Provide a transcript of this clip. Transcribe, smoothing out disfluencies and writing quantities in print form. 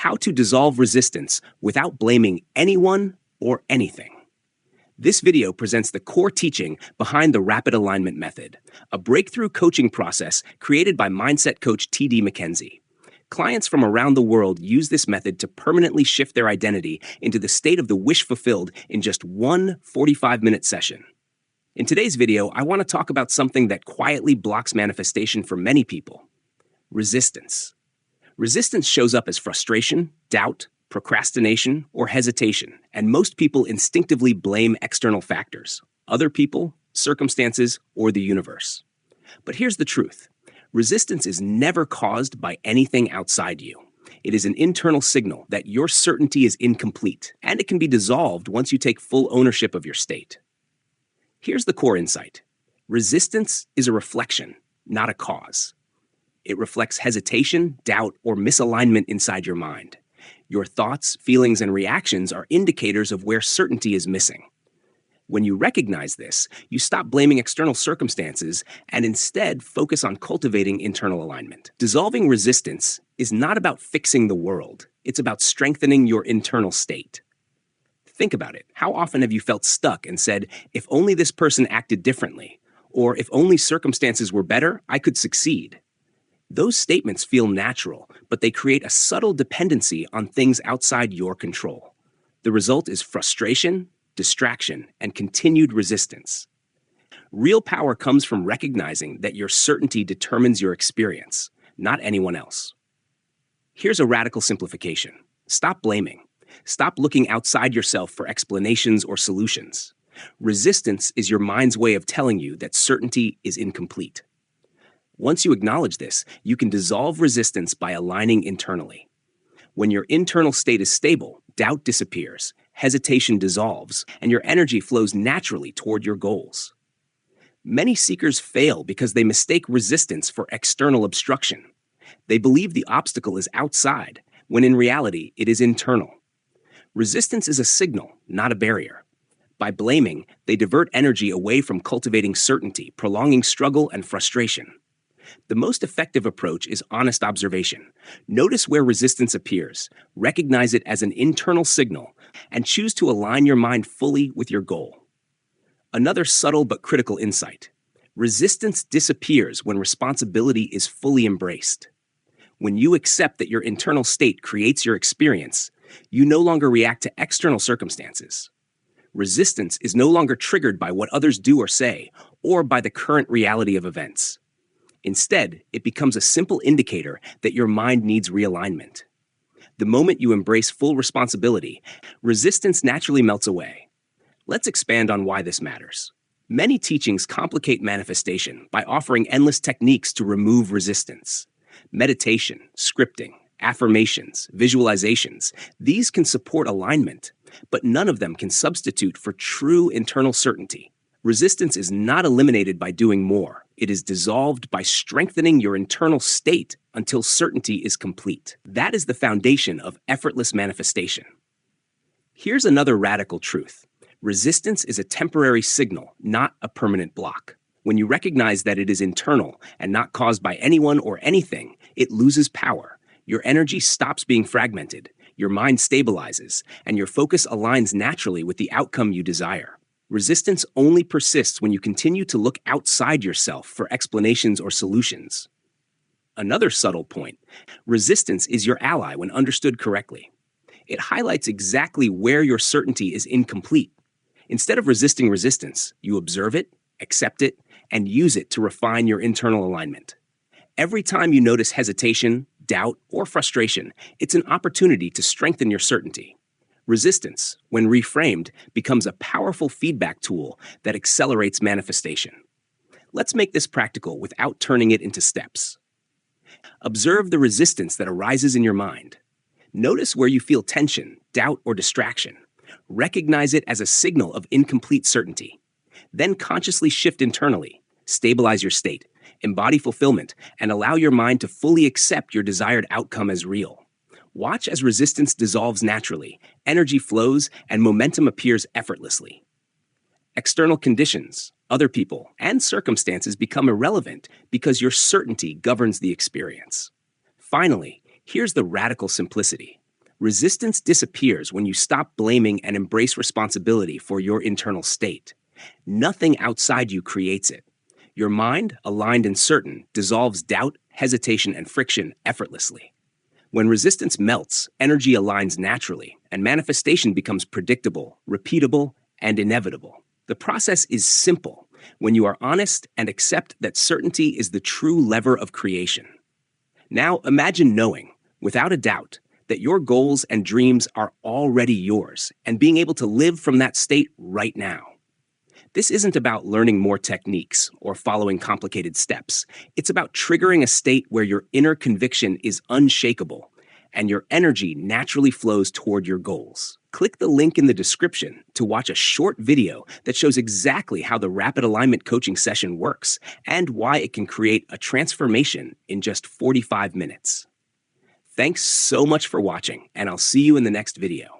how to dissolve resistance without blaming anyone or anything. This video presents the core teaching behind the Rapid Alignment Method, a breakthrough coaching process created by mindset coach T.D. McKenzie. Clients from around the world use this method to permanently shift their identity into the state of the wish fulfilled in just one 45-minute session. In today's video, I want to talk about something that quietly blocks manifestation for many people: resistance. Resistance shows up as frustration, doubt, procrastination, or hesitation, and most people instinctively blame external factors: other people, circumstances, or the universe. But here's the truth. Resistance is never caused by anything outside you. It is an internal signal that your certainty is incomplete, and it can be dissolved once you take full ownership of your state. Here's the core insight. Resistance is a reflection, not a cause. It reflects hesitation, doubt, or misalignment inside your mind. Your thoughts, feelings, and reactions are indicators of where certainty is missing. When you recognize this, you stop blaming external circumstances and instead focus on cultivating internal alignment. Dissolving resistance is not about fixing the world. It's about strengthening your internal state. Think about it. How often have you felt stuck and said, "If only this person acted differently," or "If only circumstances were better, I could succeed"? Those statements feel natural, but they create a subtle dependency on things outside your control. The result is frustration, distraction, and continued resistance. Real power comes from recognizing that your certainty determines your experience, not anyone else. Here's a radical simplification. Stop blaming. Stop looking outside yourself for explanations or solutions. Resistance is your mind's way of telling you that certainty is incomplete. Once you acknowledge this, you can dissolve resistance by aligning internally. When your internal state is stable, doubt disappears, hesitation dissolves, and your energy flows naturally toward your goals. Many seekers fail because they mistake resistance for external obstruction. They believe the obstacle is outside, when in reality, it is internal. Resistance is a signal, not a barrier. By blaming, they divert energy away from cultivating certainty, prolonging struggle and frustration. The most effective approach is honest observation. Notice where resistance appears, recognize it as an internal signal, and choose to align your mind fully with your goal. Another subtle but critical insight: resistance disappears when responsibility is fully embraced. When you accept that your internal state creates your experience, you no longer react to external circumstances. Resistance is no longer triggered by what others do or say, or by the current reality of events. Instead, it becomes a simple indicator that your mind needs realignment. The moment you embrace full responsibility, resistance naturally melts away. Let's expand on why this matters. Many teachings complicate manifestation by offering endless techniques to remove resistance. Meditation, scripting, affirmations, visualizations, these can support alignment, but none of them can substitute for true internal certainty. Resistance is not eliminated by doing more. It is dissolved by strengthening your internal state until certainty is complete. That is the foundation of effortless manifestation. Here's another radical truth. Resistance is a temporary signal, not a permanent block. When you recognize that it is internal and not caused by anyone or anything, it loses power. Your energy stops being fragmented, your mind stabilizes, and your focus aligns naturally with the outcome you desire. Resistance only persists when you continue to look outside yourself for explanations or solutions. Another subtle point: resistance is your ally when understood correctly. It highlights exactly where your certainty is incomplete. Instead of resisting resistance, you observe it, accept it, and use it to refine your internal alignment. Every time you notice hesitation, doubt, or frustration, it's an opportunity to strengthen your certainty. Resistance, when reframed, becomes a powerful feedback tool that accelerates manifestation. Let's make this practical without turning it into steps. Observe the resistance that arises in your mind. Notice where you feel tension, doubt, or distraction. Recognize it as a signal of incomplete certainty. Then consciously shift internally, stabilize your state, embody fulfillment, and allow your mind to fully accept your desired outcome as real. Watch as resistance dissolves naturally, energy flows, and momentum appears effortlessly. External conditions, other people, and circumstances become irrelevant because your certainty governs the experience. Finally, here's the radical simplicity. Resistance disappears when you stop blaming and embrace responsibility for your internal state. Nothing outside you creates it. Your mind, aligned and certain, dissolves doubt, hesitation, and friction effortlessly. When resistance melts, energy aligns naturally, and manifestation becomes predictable, repeatable, and inevitable. The process is simple when you are honest and accept that certainty is the true lever of creation. Now imagine knowing, without a doubt, that your goals and dreams are already yours and being able to live from that state right now. This isn't about learning more techniques or following complicated steps. It's about triggering a state where your inner conviction is unshakable and your energy naturally flows toward your goals. Click the link in the description to watch a short video that shows exactly how the Rapid Alignment coaching session works and why it can create a transformation in just 45 minutes. Thanks so much for watching, and I'll see you in the next video.